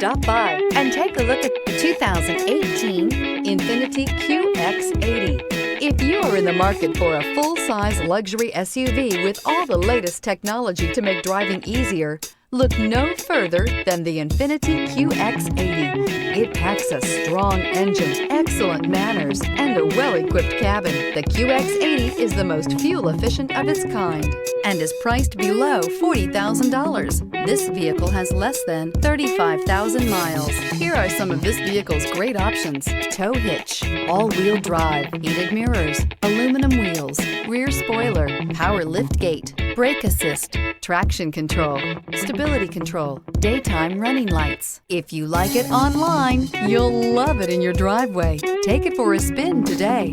Stop by and take a look at the 2018 INFINITI QX80. If you are in the market for a full-size luxury SUV with all the latest technology to make driving easier, look no further than the INFINITI QX80. It packs a strong engine, excellent manners, and a well-equipped cabin. The QX80 is the most fuel-efficient of its kind and is priced below $40,000. This vehicle has less than 35,000 miles. Here are some of this vehicle's great options: tow hitch, all-wheel drive, heated mirrors, aluminum wheels, rear spoiler, power lift gate, brake assist, traction control, stability control, daytime running lights. If you like it online, you'll love it in your driveway. Take it for a spin today.